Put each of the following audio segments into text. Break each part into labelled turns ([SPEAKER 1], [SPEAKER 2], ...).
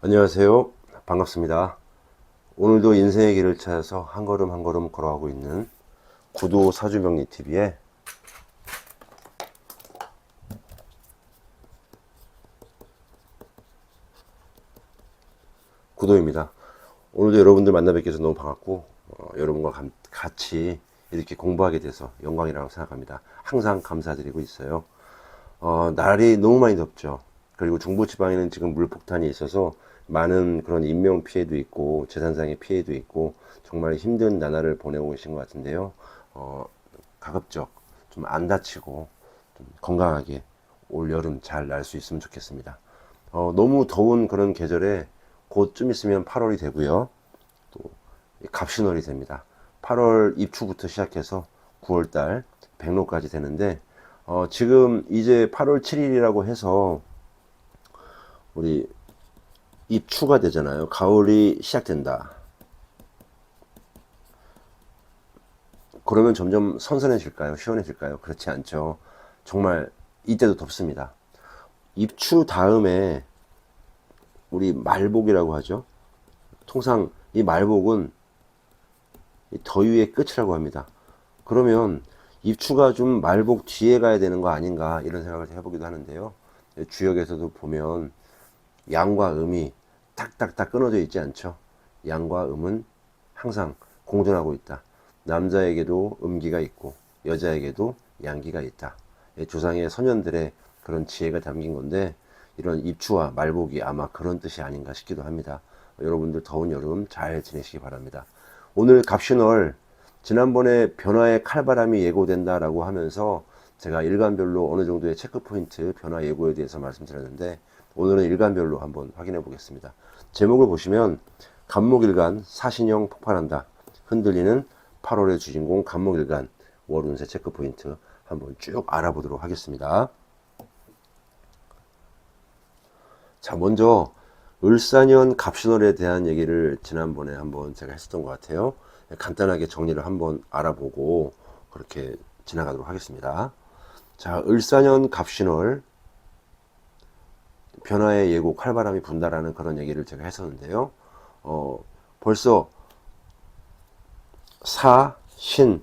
[SPEAKER 1] 안녕하세요. 반갑습니다. 오늘도 인생의 길을 찾아서 한 걸음 한 걸음 걸어가고 있는 구도 사주명리 TV의 구도입니다. 오늘도 여러분들 만나 뵙게 돼서 너무 반갑고 여러분과 같이 이렇게 공부하게 돼서 영광이라고 생각합니다. 항상 감사드리고 있어요. 날이 너무 많이 덥죠. 그리고 중부지방에는 지금 물폭탄이 있어서 많은 그런 인명 피해도 있고 재산상의 피해도 있고 정말 힘든 나날을 보내고 계신 것 같은데요. 어, 가급적 좀 안 다치고 좀 건강하게 올 여름 잘 날 수 있으면 좋겠습니다. 너무 더운 그런 계절에 곧 좀 있으면 8월이 되고요. 또 갑신월이 됩니다. 8월 입추부터 시작해서 9월달 백로까지 되는데 지금 이제 8월 7일이라고 해서 우리 입추가 되잖아요. 가을이 시작된다. 그러면 점점 선선해질까요? 시원해질까요? 그렇지 않죠. 정말 이때도 덥습니다. 입추 다음에 우리 말복이라고 하죠. 통상 이 말복은 이 더위의 끝이라고 합니다. 그러면 입추가 좀 말복 뒤에 가야 되는 거 아닌가 이런 생각을 해보기도 하는데요. 주역에서도 보면 양과 음이 딱딱딱 끊어져 있지 않죠. 양과 음은 항상 공존하고 있다. 남자에게도 음기가 있고 여자에게도 양기가 있다. 조상의 선현들의 그런 지혜가 담긴 건데 이런 입추와 말복이 아마 그런 뜻이 아닌가 싶기도 합니다. 여러분들 더운 여름 잘 지내시기 바랍니다. 오늘 갑신월 지난번에 변화의 칼바람이 예고된다라고 하면서 제가 일간별로 어느 정도의 체크포인트 변화 예고에 대해서 말씀드렸는데 오늘은 일간별로 한번 확인해 보겠습니다. 제목을 보시면 간목일간 사신형 폭발한다. 흔들리는 8월의 주인공 간목일간 월운세 체크포인트 한번 쭉 알아보도록 하겠습니다. 자, 먼저 을사년 갑신월에 대한 얘기를 지난번에 한번 제가 했었던 것 같아요. 간단하게 정리를 한번 알아보고 그렇게 지나가도록 하겠습니다. 자, 을사년 갑신월 변화의 예고 칼바람이 분다라는 그런 얘기를 제가 했었는데요. 벌써 사, 신,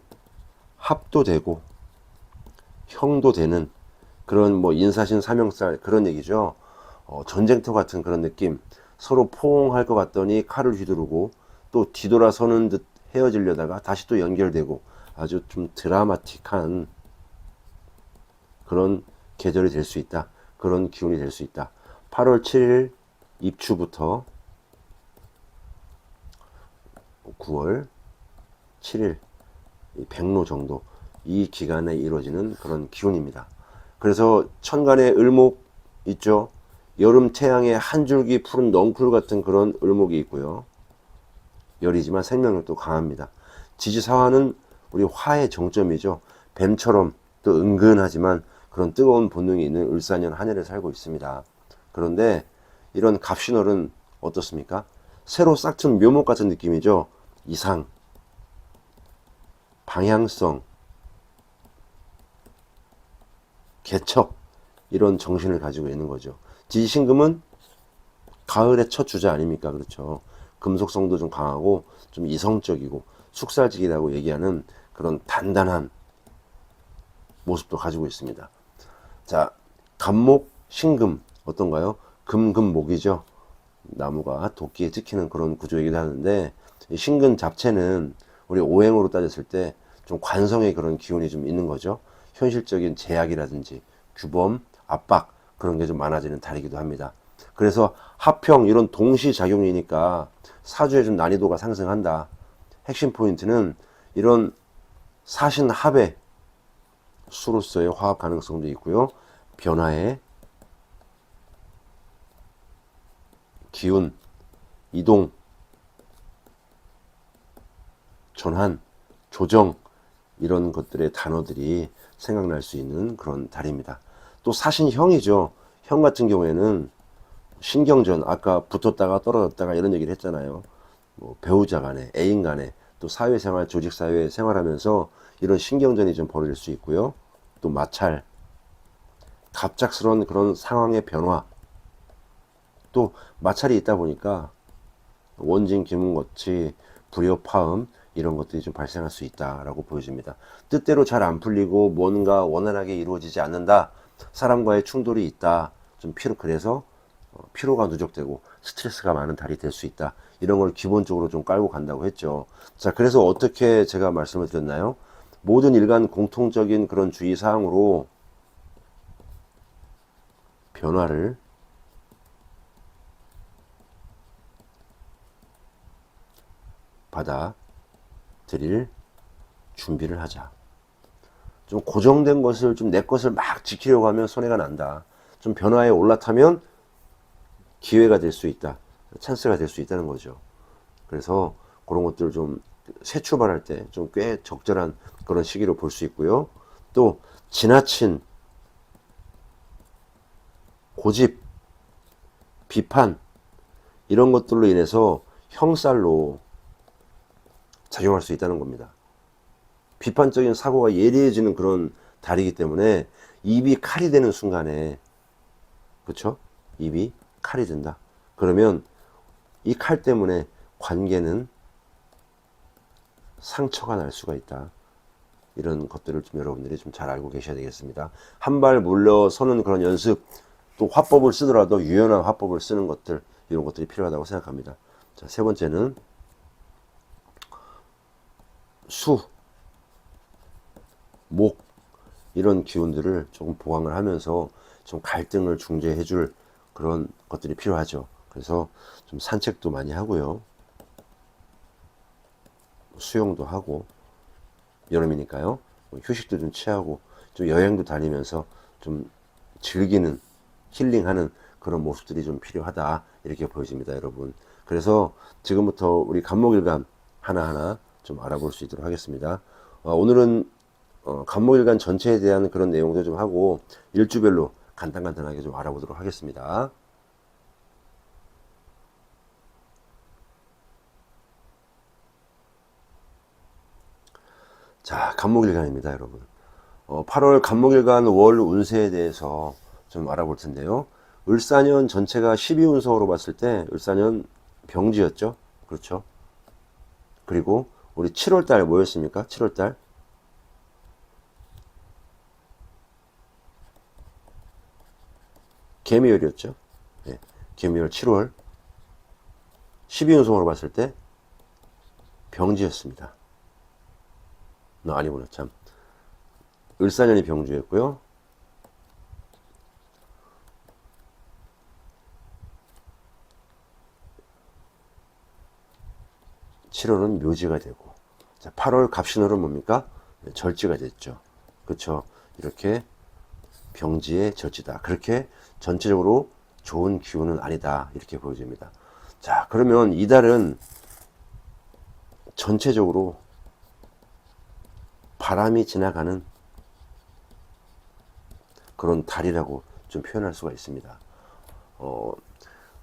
[SPEAKER 1] 합도 되고 형도 되는 그런 뭐 인사신 삼형살 그런 얘기죠. 전쟁터 같은 그런 느낌. 서로 포옹할 것 같더니 칼을 휘두르고 또 뒤돌아서는 듯 헤어지려다가 다시 또 연결되고 아주 좀 드라마틱한 그런 계절이 될 수 있다. 그런 기운이 될 수 있다. 8월 7일 입추부터 9월 7일 백로 정도 이 기간에 이루어지는 그런 기운입니다. 그래서 천간에 을목 있죠. 여름 태양의 한 줄기 푸른 넝쿨 같은 그런 을목이 있고요. 열이지만 생명력도 강합니다. 지지사화는 우리 화의 정점이죠. 뱀처럼 또 은근하지만 그런 뜨거운 본능이 있는 을사년 한 해를 살고 있습니다. 그런데 이런 갑신월은 어떻습니까? 새로 싹튼 묘목 같은 느낌이죠. 이상, 방향성, 개척 이런 정신을 가지고 있는 거죠. 지지신금은 가을의 첫 주자 아닙니까? 그렇죠. 금속성도 좀 강하고 좀 이성적이고 숙살직이라고 얘기하는 그런 단단한 모습도 가지고 있습니다. 자, 간목, 신금 어떤가요? 금목이죠. 나무가 도끼에 찍히는 그런 구조이기도 하는데 신금 잡채는 우리 오행으로 따졌을 때 좀 관성의 그런 기운이 좀 있는 거죠. 현실적인 제약이라든지 규범, 압박 그런 게 좀 많아지는 달이기도 합니다. 그래서 합평 이런 동시작용이니까 사주의 좀 난이도가 상승한다. 핵심 포인트는 이런 사신합의 수로서의 화합 가능성도 있고요. 변화의 기운, 이동, 전환, 조정 이런 것들의 단어들이 생각날 수 있는 그런 달입니다. 또 사신형이죠. 형 같은 경우에는 신경전, 아까 붙었다가 떨어졌다가 이런 얘기를 했잖아요. 뭐 배우자 간에, 애인 간에, 또 사회생활, 조직사회 생활하면서 이런 신경전이 좀 벌어질 수 있고요. 또 마찰, 갑작스러운 그런 상황의 변화, 또 마찰이 있다 보니까 원진 기문거치, 불협화음 이런 것들이 좀 발생할 수 있다라고 보여집니다. 뜻대로 잘 안 풀리고 뭔가 원활하게 이루어지지 않는다. 사람과의 충돌이 있다. 좀 그래서 피로가 누적되고 스트레스가 많은 달이 될 수 있다. 이런 걸 기본적으로 좀 깔고 간다고 했죠. 자, 그래서 어떻게 제가 말씀을 드렸나요? 모든 일간 공통적인 그런 주의사항으로 변화를 받아들일 준비를 하자. 좀 고정된 것을 좀 내 것을 막 지키려고 하면 손해가 난다. 좀 변화에 올라타면 기회가 될 수 있다. 찬스가 될 수 있다는 거죠. 그래서 그런 것들을 좀 새 출발할 때 좀 꽤 적절한 그런 시기로 볼 수 있고요. 또 지나친 고집, 비판 이런 것들로 인해서 형살로 작용할 수 있다는 겁니다. 비판적인 사고가 예리해지는 그런 달이기 때문에 입이 칼이 되는 순간에, 그렇죠? 입이 칼이 된다. 그러면 이 칼 때문에 관계는 상처가 날 수가 있다. 이런 것들을 좀 여러분들이 좀 잘 알고 계셔야 되겠습니다. 한 발 물러서는 그런 연습, 또 화법을 쓰더라도 유연한 화법을 쓰는 것들, 이런 것들이 필요하다고 생각합니다. 자, 세 번째는 수, 목 이런 기운들을 조금 보강을 하면서 좀 갈등을 중재해 줄 그런 것들이 필요하죠. 그래서 좀 산책도 많이 하고요. 수영도 하고, 여름이니까요. 휴식도 좀 취하고, 좀 여행도 다니면서 좀 즐기는, 힐링하는 그런 모습들이 좀 필요하다. 이렇게 보여집니다, 여러분. 그래서 지금부터 우리 간목일간 하나하나 좀 알아볼 수 있도록 하겠습니다. 오늘은 간목일간 전체에 대한 그런 내용도 좀 하고, 일주별로 간단하게 좀 알아보도록 하겠습니다. 자, 간목일간입니다, 여러분. 8월 간목일간 월 운세에 대해서 좀 알아볼 텐데요. 을사년 전체가 12운석으로 봤을 때 을사년 병지였죠. 그렇죠. 그리고 우리 7월달 뭐였습니까? 7월달 개미월이었죠. 네, 개미월 7월 12운석으로 봤을 때 병지였습니다. 아니구나, 참. 을사년이 병주였고요. 7월은 묘지가 되고, 자, 8월 갑신월은 뭡니까? 절지가 됐죠. 그렇죠. 이렇게 병지의 절지다. 그렇게 전체적으로 좋은 기운은 아니다. 이렇게 보여집니다. 자, 그러면 이달은 전체적으로 바람이 지나가는 그런 달이라고 좀 표현할 수가 있습니다.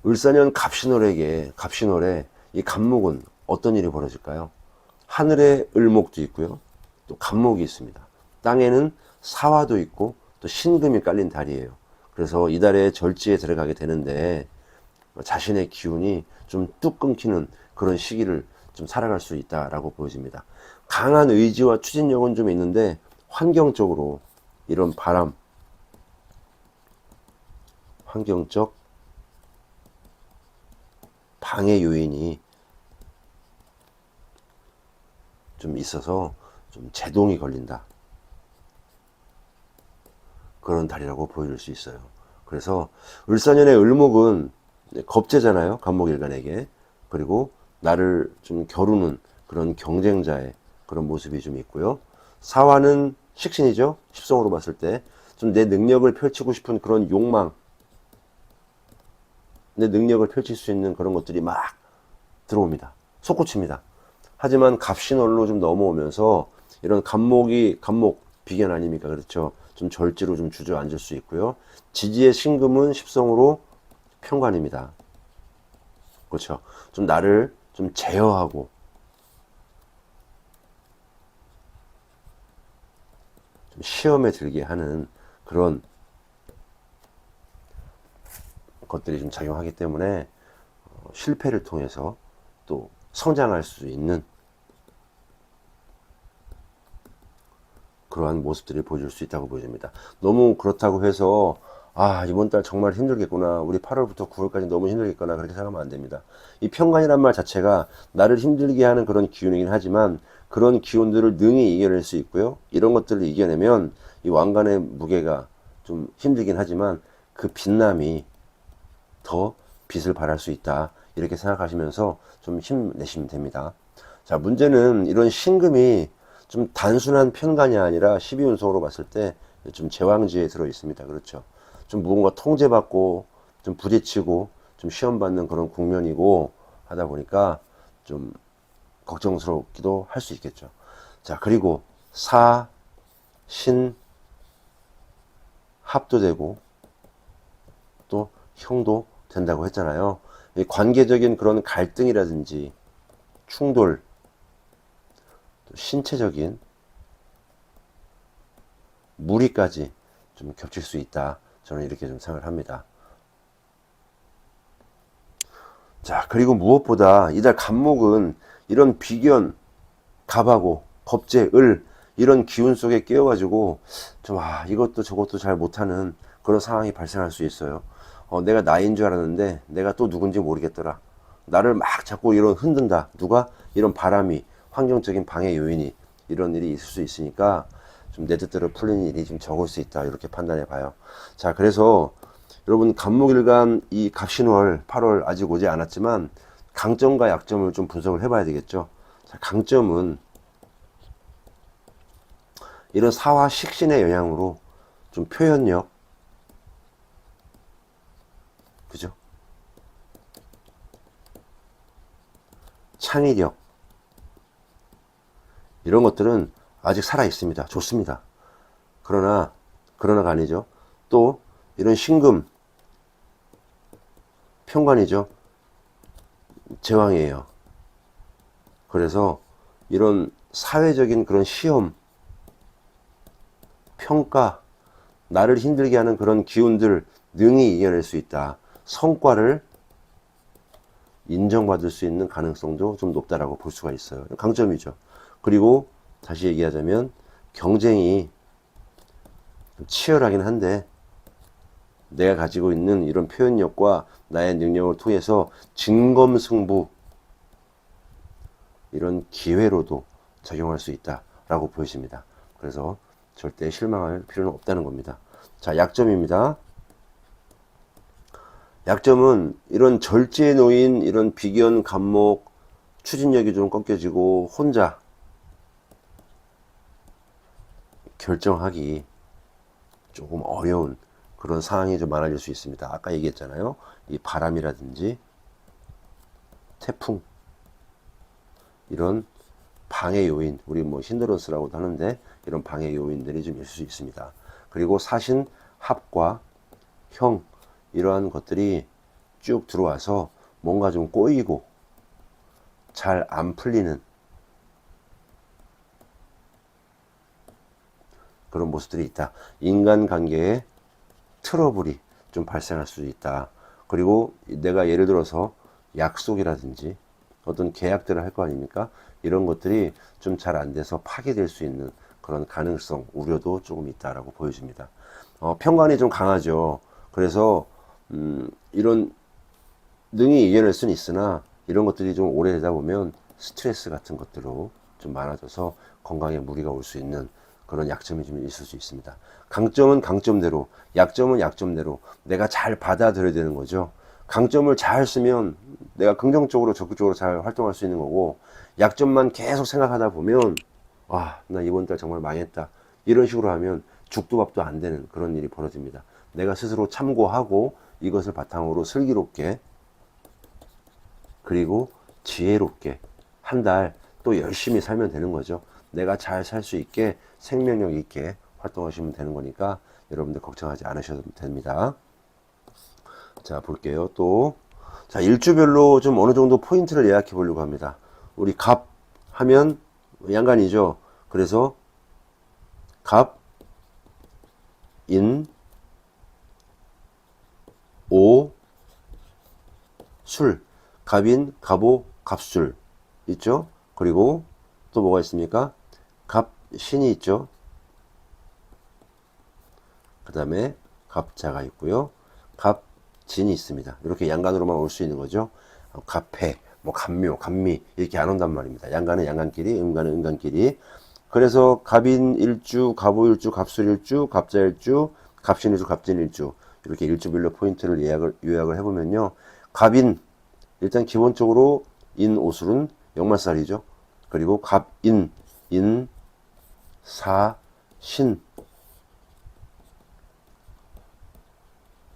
[SPEAKER 1] 을사년 갑신월에 이 갑목은 어떤 일이 벌어질까요? 하늘에 을목도 있고요. 또 갑목이 있습니다. 땅에는 사화도 있고 또 신금이 깔린 달이에요. 그래서 이달에 절지에 들어가게 되는데 자신의 기운이 좀 뚝 끊기는 그런 시기를 좀 살아갈 수 있다라고 보여집니다. 강한 의지와 추진력은 좀 있는데 환경적으로 이런 바람, 환경적 방해 요인이 좀 있어서 좀 제동이 걸린다. 그런 달이라고 보여줄 수 있어요. 그래서 을사년의 을목은 겁재잖아요. 간목일간에게. 그리고 나를 좀 겨루는 그런 경쟁자의 그런 모습이 좀 있고요. 사화는 식신이죠. 십성으로 봤을 때 좀 내 능력을 펼치고 싶은 그런 욕망, 내 능력을 펼칠 수 있는 그런 것들이 막 들어옵니다. 솟구칩니다. 하지만 갑신월로 좀 넘어오면서 이런 갑목 비견 아닙니까? 그렇죠. 좀 절지로 좀 주저앉을 수 있고요. 지지의 신금은 십성으로 편관입니다. 그렇죠. 좀 나를 좀 제어하고 좀 시험에 들게 하는 그런 것들이 좀 작용하기 때문에 실패를 통해서 또 성장할 수 있는 그러한 모습들이 보여줄 수 있다고 보여집니다. 너무 그렇다고 해서 이번 달 정말 힘들겠구나, 우리 8월부터 9월까지 너무 힘들겠구나, 그렇게 생각하면 안 됩니다. 이 평간이란 말 자체가 나를 힘들게 하는 그런 기운이긴 하지만 그런 기운들을 능히 이겨낼 수 있고요, 이런 것들을 이겨내면 이 왕관의 무게가 좀 힘들긴 하지만 그 빛남이 더 빛을 발할 수 있다, 이렇게 생각하시면서 좀 힘내시면 됩니다. 자, 문제는 이런 신금이 좀 단순한 편관이 아니라 12운석으로 봤을 때 좀 제왕지에 들어 있습니다. 그렇죠. 좀 무언가 통제받고 좀 부딪히고 좀 시험받는 그런 국면이고 하다 보니까 좀 걱정스럽기도 할 수 있겠죠. 자, 그리고 사, 신, 합도 되고 또 형도 된다고 했잖아요. 이 관계적인 그런 갈등이라든지 충돌, 또 신체적인 무리까지 좀 겹칠 수 있다, 저는 이렇게 좀 생각을 합니다. 자, 그리고 무엇보다 이달 간목은 이런 비견, 갑하고 겁재, 을, 이런 기운 속에 끼어가지고 좀 이것도 저것도 잘 못하는 그런 상황이 발생할 수 있어요. 내가 나인 줄 알았는데 내가 또 누군지 모르겠더라, 나를 막 자꾸 이런 흔든다, 누가, 이런 바람이, 환경적인 방해 요인이, 이런 일이 있을 수 있으니까 좀 내 뜻대로 풀리는 일이 좀 적을 수 있다, 이렇게 판단해 봐요. 자, 그래서 여러분 간목일간 이 갑신월 8월 아직 오지 않았지만 강점과 약점을 좀 분석을 해봐야 되겠죠. 자, 강점은 이런 사화 식신의 영향으로 좀 표현력, 그죠? 창의력, 이런 것들은 아직 살아 있습니다. 좋습니다. 그러나가 아니죠. 또 이런 신금, 편관이죠. 제왕이에요. 그래서 이런 사회적인 그런 시험, 평가, 나를 힘들게 하는 그런 기운들 능히 이겨낼 수 있다. 성과를 인정받을 수 있는 가능성도 좀 높다라고 볼 수가 있어요. 강점이죠. 그리고 다시 얘기하자면 경쟁이 좀 치열하긴 한데 내가 가지고 있는 이런 표현력과 나의 능력을 통해서 진검승부, 이런 기회로도 작용할 수 있다라고 보여집니다. 그래서 절대 실망할 필요는 없다는 겁니다. 자, 약점입니다. 약점은 이런 절제에 놓인 이런 비견, 간목, 추진력이 좀 꺾여지고 혼자 결정하기 조금 어려운 그런 상황이 좀 많아질 수 있습니다. 아까 얘기했잖아요. 이 바람이라든지 태풍, 이런 방해 요인, 우리 뭐 힌드런스라고도 하는데 이런 방해 요인들이 좀 있을 수 있습니다. 그리고 사신, 합과 형, 이러한 것들이 쭉 들어와서 뭔가 좀 꼬이고 잘 안 풀리는 그런 모습들이 있다. 인간관계에 트러블이 좀 발생할 수 있다. 그리고 내가 예를 들어서 약속이라든지 어떤 계약들을 할 거 아닙니까? 이런 것들이 좀 잘 안 돼서 파괴될 수 있는 그런 가능성, 우려도 조금 있다라고 보여집니다. 편관이 좀 강하죠. 그래서 이런 능히 이겨낼 수는 있으나 이런 것들이 좀 오래되다 보면 스트레스 같은 것들로 좀 많아져서 건강에 무리가 올 수 있는 그런 약점이 좀 있을 수 있습니다. 강점은 강점대로, 약점은 약점대로 내가 잘 받아들여야 되는 거죠. 강점을 잘 쓰면 내가 긍정적으로 적극적으로 잘 활동할 수 있는 거고, 약점만 계속 생각하다 보면 나 이번 달 정말 망했다, 이런 식으로 하면 죽도 밥도 안 되는 그런 일이 벌어집니다. 내가 스스로 참고하고 이것을 바탕으로 슬기롭게 그리고 지혜롭게 한 달 또 열심히 살면 되는 거죠. 내가 잘 살 수 있게 생명력 있게 활동하시면 되는 거니까 여러분들 걱정하지 않으셔도 됩니다. 자, 볼게요. 또, 자, 일주별로 좀 어느 정도 포인트를 예약해 보려고 합니다. 우리 갑 하면 양간이죠. 그래서 갑, 인, 오, 술, 갑인, 갑오, 갑술 있죠. 그리고 또 뭐가 있습니까? 갑신이 있죠. 그 다음에 갑자가 있고요. 갑진이 있습니다. 이렇게 양간으로만 올 수 있는 거죠. 갑해, 뭐 갑묘, 갑미 이렇게 안 온단 말입니다. 양간은 양간끼리, 음간은 음간끼리. 그래서 갑인 일주, 갑오 일주, 갑술 일주, 갑자 일주, 갑신 일주, 갑진 일주 이렇게 일주별로 포인트를 요약을 해보면요. 갑인 일단 기본적으로 인오술은 역말살이죠. 그리고 갑인, 인, 사, 신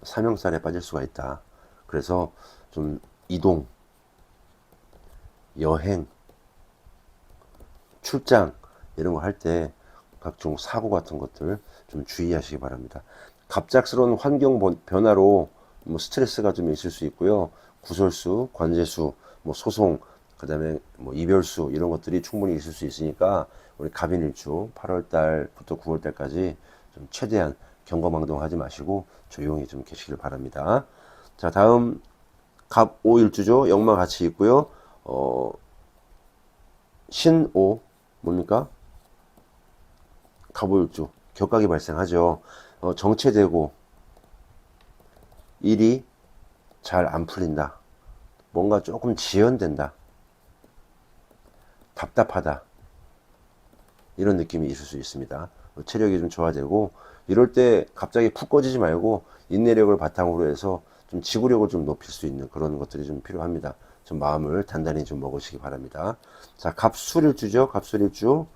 [SPEAKER 1] 삼형살에 빠질 수가 있다. 그래서 좀 이동, 여행, 출장 이런 거 할 때 각종 사고 같은 것들 좀 주의하시기 바랍니다. 갑작스러운 환경 변화로 뭐 스트레스가 좀 있을 수 있고요. 구설수, 관제수, 뭐 소송, 그 다음에 뭐 이별수 이런 것들이 충분히 있을 수 있으니까 우리 갑인일주 8월 달부터 9월 달까지 좀 최대한 경거망동하지 마시고 조용히 좀 계시길 바랍니다. 자, 다음 갑오일주죠. 역마 같이 있고요. 신오 뭡니까? 갑오일주 격각이 발생하죠. 정체되고 일이 잘 안 풀린다. 뭔가 조금 지연된다. 답답하다. 이런 느낌이 있을 수 있습니다. 체력이 좀 저하되고 이럴 때 갑자기 푹 꺼지지 말고 인내력을 바탕으로 해서 좀 지구력을 좀 높일 수 있는 그런 것들이 좀 필요합니다. 좀 마음을 단단히 좀 먹으시기 바랍니다. 자, 갑술일주죠. 갑술일주.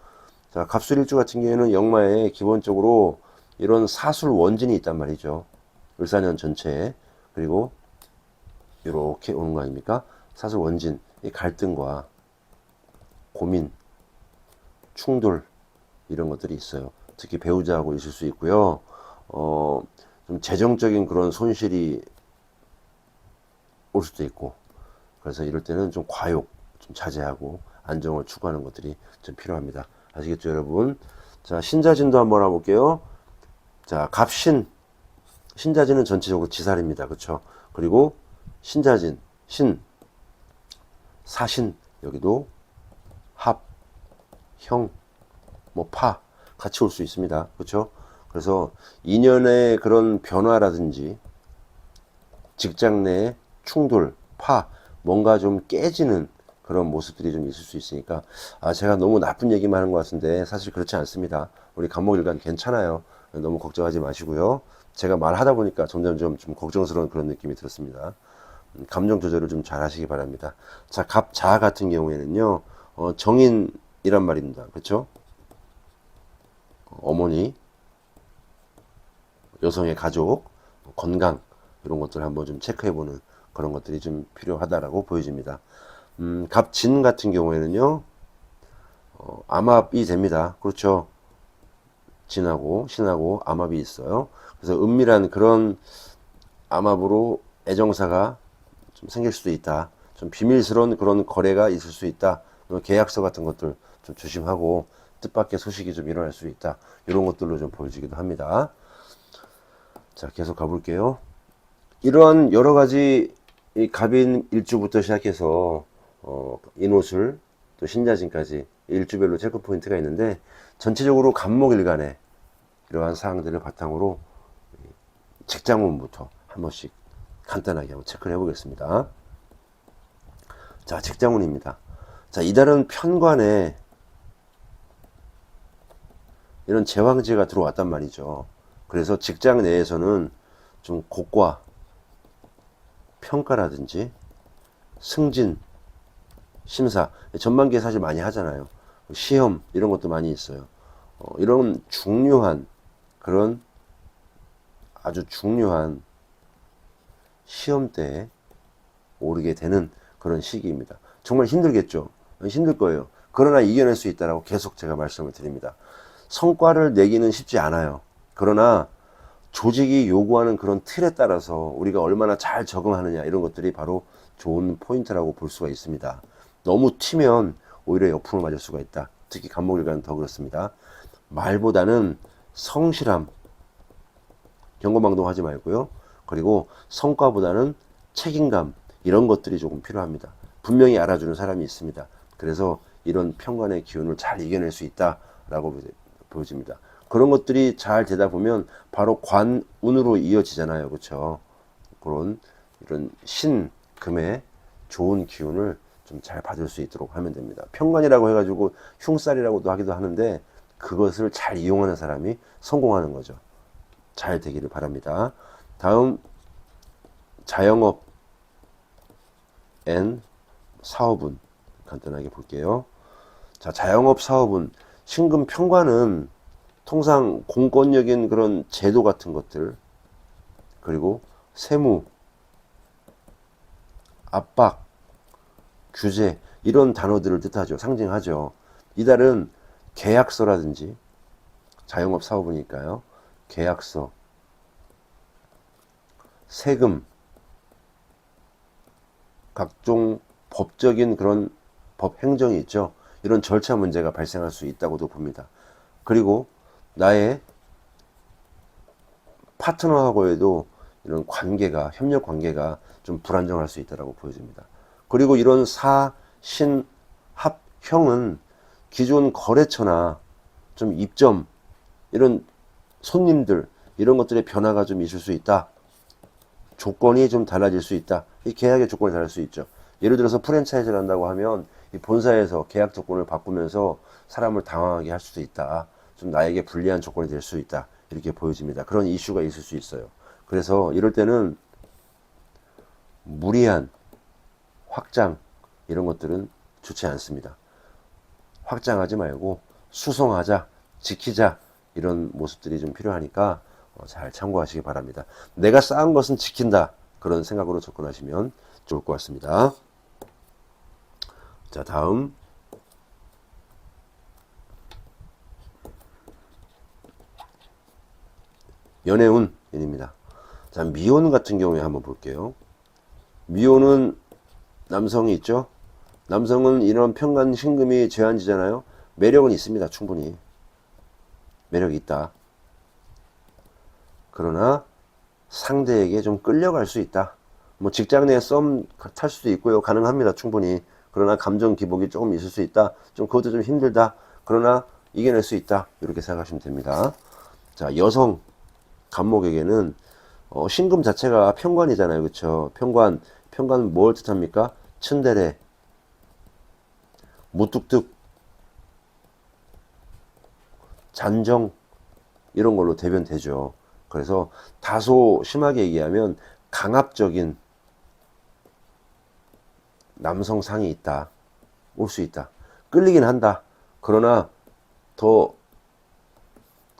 [SPEAKER 1] 자, 갑술일주 같은 경우에는 역마에 기본적으로 이런 사술 원진이 있단 말이죠. 을사년 전체에. 그리고 이렇게 오는 거 아닙니까? 사술 원진, 이 갈등과 고민, 충돌 이런 것들이 있어요. 특히 배우자하고 있을 수 있고요. 좀 재정적인 그런 손실이 올 수도 있고 그래서 이럴 때는 좀 과욕 좀 자제하고 안정을 추구하는 것들이 좀 필요합니다. 아시겠죠, 여러분? 자, 신자진도 한번 알아볼게요. 자, 갑신. 신자진은 전체적으로 지살입니다. 그렇죠? 그리고 신자진, 신, 사신, 여기도 합, 형, 뭐 파 같이 올 수 있습니다. 그렇죠? 그래서 인연의 그런 변화라든지 직장 내 충돌, 파, 뭔가 좀 깨지는 그런 모습들이 좀 있을 수 있으니까 제가 너무 나쁜 얘기만 하는 것 같은데 사실 그렇지 않습니다. 우리 갑목일간 괜찮아요. 너무 걱정하지 마시고요. 제가 말하다 보니까 점점점 좀 걱정스러운 그런 느낌이 들었습니다. 감정 조절을 좀 잘 하시기 바랍니다. 자, 갑자 같은 경우에는요, 정인이란 말입니다. 그렇죠? 어머니, 여성의 가족, 건강 이런 것들을 한번 좀 체크해보는 그런 것들이 좀 필요하다라고 보여집니다. 갑진 같은 경우에는요, 암합이 됩니다. 그렇죠? 진하고 신하고 암합이 있어요. 그래서 은밀한 그런 암합으로 애정사가 좀 생길 수도 있다. 좀 비밀스러운 그런 거래가 있을 수 있다. 계약서 같은 것들 좀 조심하고 뜻밖의 소식이 좀 일어날 수 있다. 이런 것들로 좀 보여지기도 합니다. 자, 계속 가볼게요. 이러한 여러 가지 이 갑인 일주부터 시작해서 인오술 또 신자진까지 일주별로 체크 포인트가 있는데 전체적으로 갑목일간에 이러한 사항들을 바탕으로 직장운부터 한 번씩 간단하게 한번 체크를 해보겠습니다. 자, 직장운입니다. 자, 이달은 편관에 이런 제왕지가 들어왔단 말이죠. 그래서 직장 내에서는 좀 곡과 평가라든지 승진, 심사, 전반기에 사실 많이 하잖아요. 시험 이런 것도 많이 있어요. 이런 중요한 그런 아주 중요한 시험 때에 오르게 되는 그런 시기입니다. 정말 힘들겠죠. 힘들 거예요. 그러나 이겨낼 수 있다라고 계속 제가 말씀을 드립니다. 성과를 내기는 쉽지 않아요. 그러나 조직이 요구하는 그런 틀에 따라서 우리가 얼마나 잘 적응하느냐 이런 것들이 바로 좋은 포인트라고 볼 수가 있습니다. 너무 튀면 오히려 역풍을 맞을 수가 있다. 특히 갑목일간은 더 그렇습니다. 말보다는 성실함, 경거망동하지 말고요. 그리고 성과보다는 책임감, 이런 것들이 조금 필요합니다. 분명히 알아주는 사람이 있습니다. 그래서 이런 편관의 기운을 잘 이겨낼 수 있다라고 보여집니다. 그런 것들이 잘 되다 보면 바로 관운으로 이어지잖아요. 그렇죠? 그런 이런 신금의 좋은 기운을 좀 잘 받을 수 있도록 하면 됩니다. 편관이라고 해가지고 흉살이라고도 하기도 하는데 그것을 잘 이용하는 사람이 성공하는 거죠. 잘 되기를 바랍니다. 다음 자영업 앤 사업운 간단하게 볼게요. 자, 자영업 사업은 신금 편관은 통상 공권력인 그런 제도 같은 것들, 그리고 세무, 압박, 규제 이런 단어들을 뜻하죠. 상징하죠. 이달은 계약서라든지 자영업 사업이니까요. 계약서, 세금, 각종 법적인 그런 법 행정이 있죠. 이런 절차 문제가 발생할 수 있다고도 봅니다. 그리고 나의 파트너하고에도 이런 관계가, 협력 관계가 좀 불안정할 수 있다고 보여집니다. 그리고 이런 사, 신, 합, 형은 기존 거래처나 좀 입점, 이런 손님들, 이런 것들의 변화가 좀 있을 수 있다. 조건이 좀 달라질 수 있다. 이 계약의 조건이 달라질 수 있죠. 예를 들어서 프랜차이즈를 한다고 하면 이 본사에서 계약 조건을 바꾸면서 사람을 당황하게 할 수도 있다. 좀 나에게 불리한 조건이 될 수 있다. 이렇게 보여집니다. 그런 이슈가 있을 수 있어요. 그래서 이럴 때는 무리한 확장 이런 것들은 좋지 않습니다. 확장하지 말고 수성하자, 지키자 이런 모습들이 좀 필요하니까 잘 참고하시기 바랍니다. 내가 쌓은 것은 지킨다. 그런 생각으로 접근하시면 좋을 것 같습니다. 자, 다음 연애운입니다. 자, 미혼 같은 경우에 한번 볼게요. 미혼은 남성이 있죠. 남성은 이런 편관 신금이 제한지잖아요. 매력은 있습니다. 충분히 매력이 있다. 그러나 상대에게 좀 끌려갈 수 있다. 뭐 직장 내에 썸 탈 수도 있고요. 가능합니다. 충분히. 그러나 감정 기복이 조금 있을 수 있다. 좀 그것도 좀 힘들다. 그러나 이겨낼 수 있다. 이렇게 생각하시면 됩니다. 자, 여성 간목에게는 신금 자체가 편관이잖아요. 그렇죠? 편관은 뭘 뜻합니까? 츤데레, 무뚝뚝, 잔정 이런 걸로 대변되죠. 그래서 다소 심하게 얘기하면 강압적인 남성상이 있다. 올 수 있다. 끌리긴 한다. 그러나 더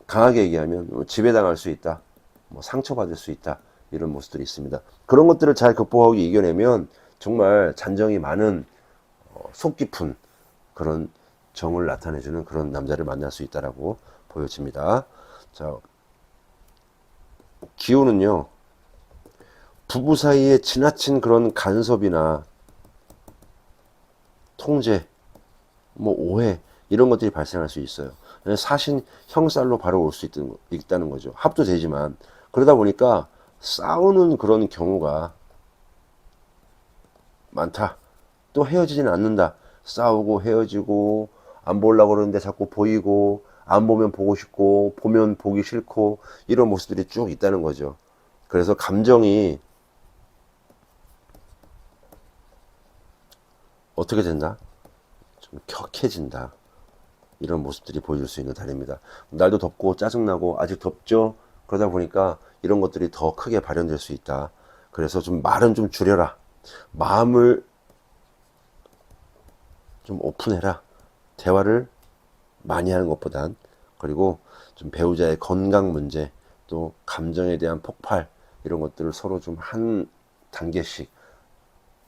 [SPEAKER 1] 강하게 얘기하면 지배당할 수 있다. 뭐 상처받을 수 있다. 이런 모습들이 있습니다. 그런 것들을 잘 극복하고 이겨내면 정말 잔정이 많은 속 깊은 그런 정을 나타내주는 그런 남자를 만날 수 있다라고 보여집니다. 자, 기운은요, 부부 사이에 지나친 그런 간섭이나 통제, 뭐 오해 이런 것들이 발생할 수 있어요. 사신 형살로 바로 올 수 있다는 거죠. 합도 되지만 그러다 보니까 싸우는 그런 경우가 많다. 또 헤어지지는 않는다. 싸우고 헤어지고 안 보려고 그러는데 자꾸 보이고 안 보면 보고 싶고 보면 보기 싫고 이런 모습들이 쭉 있다는 거죠. 그래서 감정이 어떻게 된다? 좀 격해진다. 이런 모습들이 보여줄 수 있는 달입니다. 날도 덥고 짜증나고 아직 덥죠? 그러다 보니까 이런 것들이 더 크게 발현될 수 있다. 그래서 좀 말은 좀 줄여라. 마음을 좀 오픈해라. 대화를 많이 하는 것보단. 그리고 좀 배우자의 건강 문제, 또 감정에 대한 폭발 이런 것들을 서로 좀 한 단계씩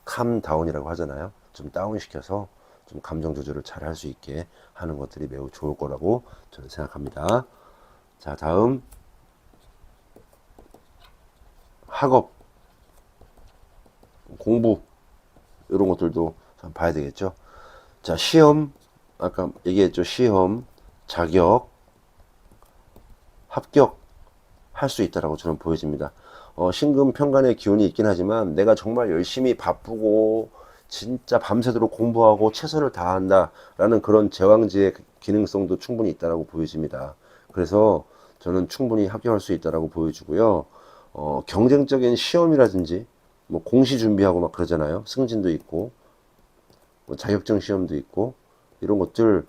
[SPEAKER 1] 캄다운이라고 하잖아요. 좀 다운시켜서 좀 감정 조절을 잘 할 수 있게 하는 것들이 매우 좋을 거라고 저는 생각합니다. 자, 다음 학업, 공부 이런 것들도 좀 봐야 되겠죠. 자, 시험 아까 얘기했죠. 시험, 자격, 합격, 할 수 있다라고 저는 보여집니다. 신금 편관의 기운이 있긴 하지만 내가 정말 열심히 바쁘고 진짜 밤새도록 공부하고 최선을 다한다라는 그런 제왕지의 기능성도 충분히 있다라고 보여집니다. 그래서 저는 충분히 합격할 수 있다라고 보여주고요. 경쟁적인 시험이라든지 뭐 공시 준비하고 막 그러잖아요. 승진도 있고 뭐 자격증 시험도 있고 이런 것들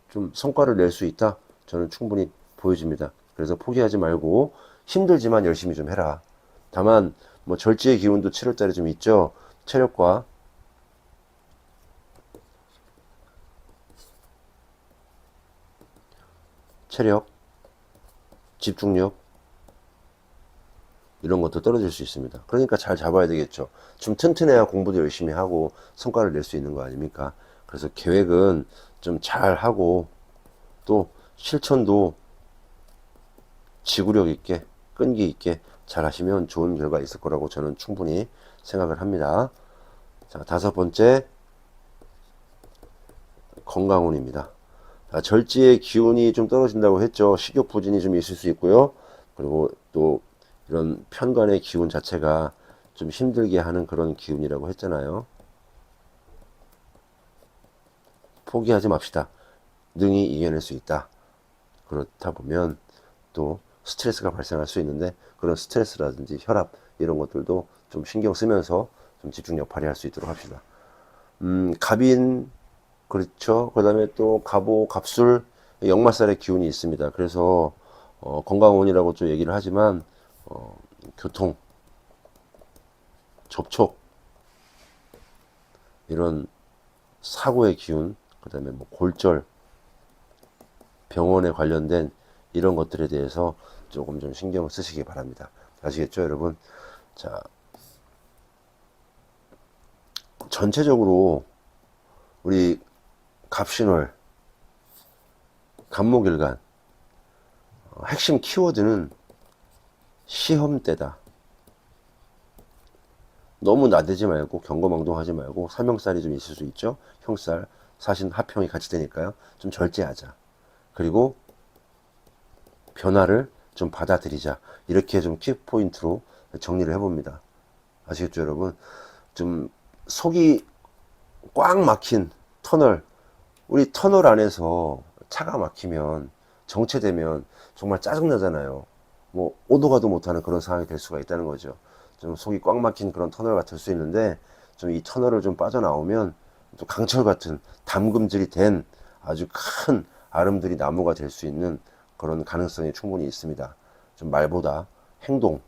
[SPEAKER 1] 좀 성과를 낼 수 있다. 저는 충분히 보여집니다. 그래서 포기하지 말고 힘들지만 열심히 좀 해라. 다만 뭐 절지의 기운도 7월달에 좀 있죠. 체력과 체력, 집중력 이런 것도 떨어질 수 있습니다. 그러니까 잘 잡아야 되겠죠. 좀 튼튼해야 공부도 열심히 하고 성과를 낼 수 있는 거 아닙니까? 그래서 계획은 좀 잘 하고 또 실천도 지구력 있게 끈기 있게 잘 하시면 좋은 결과 있을 거라고 저는 충분히 생각을 합니다. 자, 5번째 건강운입니다. 절지의 기운이 좀 떨어진다고 했죠. 식욕 부진이 좀 있을 수 있고요. 그리고 또 이런 편관의 기운 자체가 좀 힘들게 하는 그런 기운이라고 했잖아요. 포기하지 맙시다. 능히 이겨낼 수 있다. 그렇다 보면 또 스트레스가 발생할 수 있는데 그런 스트레스라든지 혈압 이런 것들도 좀 신경 쓰면서 좀 집중력 발휘할 수 있도록 합시다. 갑인 그렇죠. 그 다음에 또 갑오, 갑술, 역마살의 기운이 있습니다. 그래서 건강운이라고 좀 얘기를 하지만 교통, 접촉 이런 사고의 기운, 그 다음에 뭐 골절, 병원에 관련된 이런 것들에 대해서 조금 좀 신경을 쓰시기 바랍니다. 아시겠죠, 여러분? 자, 전체적으로 우리 갑신월, 갑목일간 핵심 키워드는 시험 때다. 너무 나대지 말고 경거망동하지 말고 사명살이 좀 있을 수 있죠. 형살, 사신, 합형이 같이 되니까요. 좀 절제하자. 그리고 변화를 좀 받아들이자. 이렇게 좀 키포인트로 정리를 해봅니다. 아시겠죠, 여러분? 좀 속이 꽉 막힌 터널, 우리 터널 안에서 차가 막히면 정체되면 정말 짜증나잖아요. 뭐 오도 가도 못하는 그런 상황이 될 수가 있다는 거죠. 좀 속이 꽉 막힌 그런 터널 같을 수 있는데 좀 이 터널을 좀 빠져나오면 또 강철 같은 담금질이 된 아주 큰 아름드리 나무가 될 수 있는 그런 가능성이 충분히 있습니다. 좀 말보다 행동,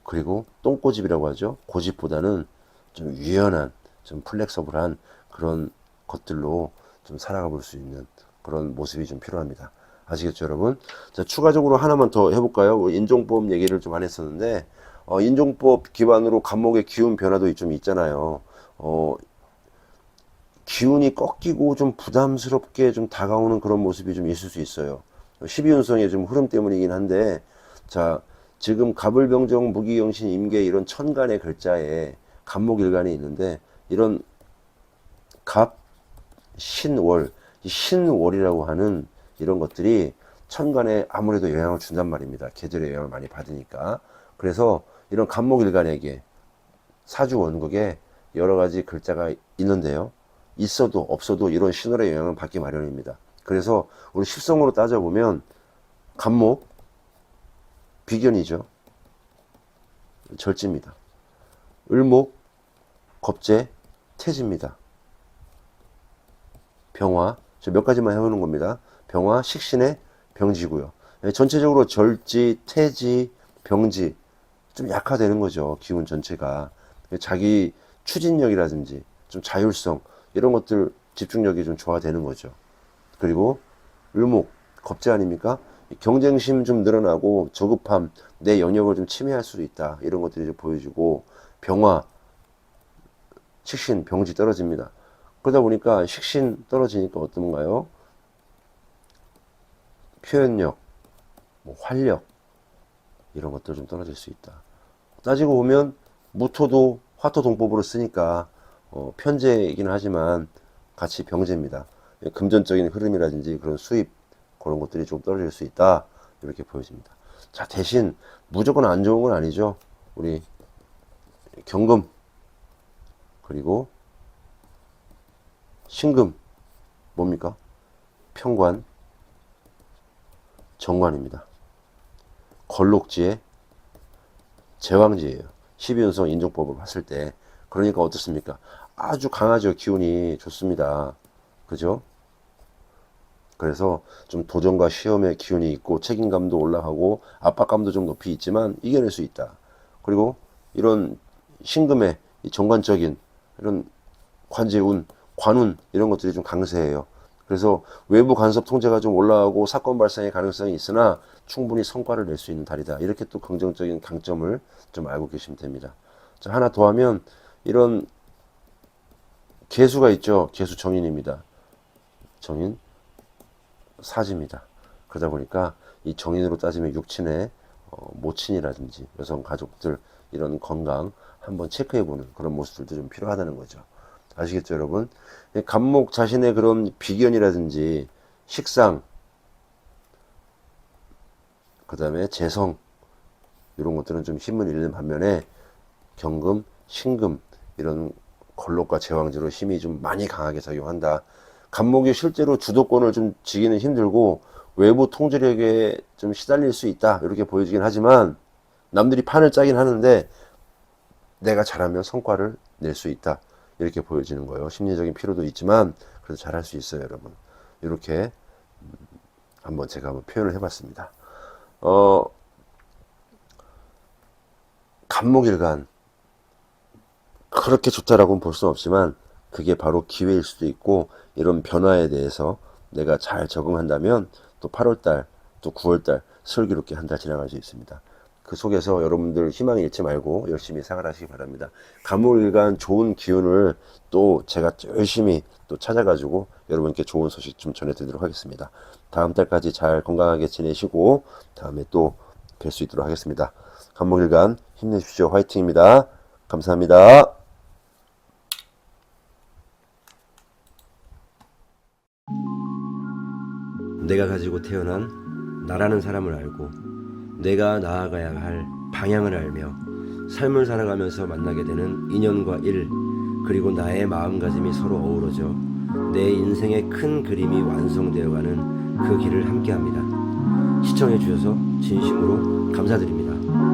[SPEAKER 1] 그리고 똥꼬집이라고 하죠. 고집보다는 좀 유연한, 좀 플렉서블한 그런 것들로 좀 살아가 볼 수 있는 그런 모습이 좀 필요합니다. 아시겠죠, 여러분? 자, 추가적으로 하나만 더 해볼까요? 인종법 얘기를 좀 안 했었는데, 인종법 기반으로 간목의 기운 변화도 좀 있잖아요. 기운이 꺾이고 좀 부담스럽게 좀 다가오는 그런 모습이 좀 있을 수 있어요. 12운성의 좀 흐름 때문이긴 한데, 자, 지금 갑을병정, 무기영신, 임계 이런 천간의 글자에 갑목일간이 있는데, 이런 갑, 신월, 이 신월이라고 하는 이런 것들이 천간에 아무래도 영향을 준단 말입니다. 계절의 영향을 많이 받으니까. 그래서 이런 갑목일간에게 사주 원국에 여러 가지 글자가 있는데요. 있어도 없어도 이런 신월의 영향을 받기 마련입니다. 그래서 우리 십성으로 따져보면 갑목, 비견이죠. 절지입니다. 을목, 겁재, 태지입니다. 병화, 저 몇 가지만 해보는 겁니다. 병화, 식신의 병지고요. 전체적으로 절지, 태지, 병지 좀 약화되는 거죠. 기운 전체가. 자기 추진력이라든지 좀 자율성 이런 것들 집중력이 좀 좋아되는 거죠. 그리고 을목, 겁재 아닙니까? 경쟁심 좀 늘어나고 저급함, 내 영역을 좀 침해할 수도 있다. 이런 것들이 좀 보여지고 병화, 식신, 병지 떨어집니다. 그러다 보니까 식신 떨어지니까 어떤가요? 표현력, 뭐 활력 이런 것들 좀 떨어질 수 있다. 따지고 보면 무토도 화토동법으로 쓰니까 편제이긴 하지만 같이 병제입니다. 금전적인 흐름이라든지 그런 수입 그런 것들이 좀 떨어질 수 있다 이렇게 보여집니다. 자, 대신 무조건 안 좋은 건 아니죠. 우리 경금 그리고 신금 뭡니까? 평관 정관입니다. 걸록지의 제왕지예요. 12운성 인종법을 봤을 때. 그러니까 어떻습니까? 아주 강하죠. 기운이 좋습니다. 그죠? 그래서 좀 도전과 시험의 기운이 있고 책임감도 올라가고 압박감도 좀 높이 있지만 이겨낼 수 있다. 그리고 이런 신금의 이 정관적인 이런 관제운, 관운 이런 것들이 좀 강세해요. 그래서 외부 간섭 통제가 좀 올라가고 사건 발생의 가능성이 있으나 충분히 성과를 낼 수 있는 달이다. 이렇게 또 긍정적인 강점을 좀 알고 계시면 됩니다. 자, 하나 더 하면 이런 개수가 있죠. 개수 정인입니다. 정인 사지입니다. 그러다 보니까 이 정인으로 따지면 육친의 모친이라든지 여성 가족들 이런 건강 한번 체크해보는 그런 모습들도 좀 필요하다는 거죠. 아시겠죠, 여러분? 간목 자신의 그런 비견이라든지 식상, 그 다음에 재성 이런 것들은 좀 힘을 잃는 반면에 경금, 신금 이런 걸록과 제왕지로 힘이 좀 많이 강하게 작용한다. 간목이 실제로 주도권을 좀 지기는 힘들고 외부 통제력에 좀 시달릴 수 있다 이렇게 보여지긴 하지만 남들이 판을 짜긴 하는데 내가 잘하면 성과를 낼 수 있다 이렇게 보여지는 거예요. 심리적인 피로도 있지만 그래도 잘할 수 있어요, 여러분. 이렇게 한번 제가 한번 표현을 해봤습니다. 간목일간 그렇게 좋다라고는 볼 수는 없지만 그게 바로 기회일 수도 있고 이런 변화에 대해서 내가 잘 적응한다면 또 8월달 또 9월달 슬기롭게 한 달 지나갈 수 있습니다. 그 속에서 여러분들 희망 잃지 말고 열심히 생활하시기 바랍니다. 간목일간 좋은 기운을 또 제가 열심히 또 찾아가지고 여러분께 좋은 소식 좀 전해드리도록 하겠습니다. 다음 달까지 잘 건강하게 지내시고 다음에 또 뵐 수 있도록 하겠습니다. 간목일간 힘내십시오. 화이팅입니다. 감사합니다. 내가 가지고 태어난 나라는 사람을 알고 내가 나아가야 할 방향을 알며 삶을 살아가면서 만나게 되는 인연과 일 그리고 나의 마음가짐이 서로 어우러져 내 인생의 큰 그림이 완성되어가는 그 길을 함께합니다. 시청해 주셔서 진심으로 감사드립니다.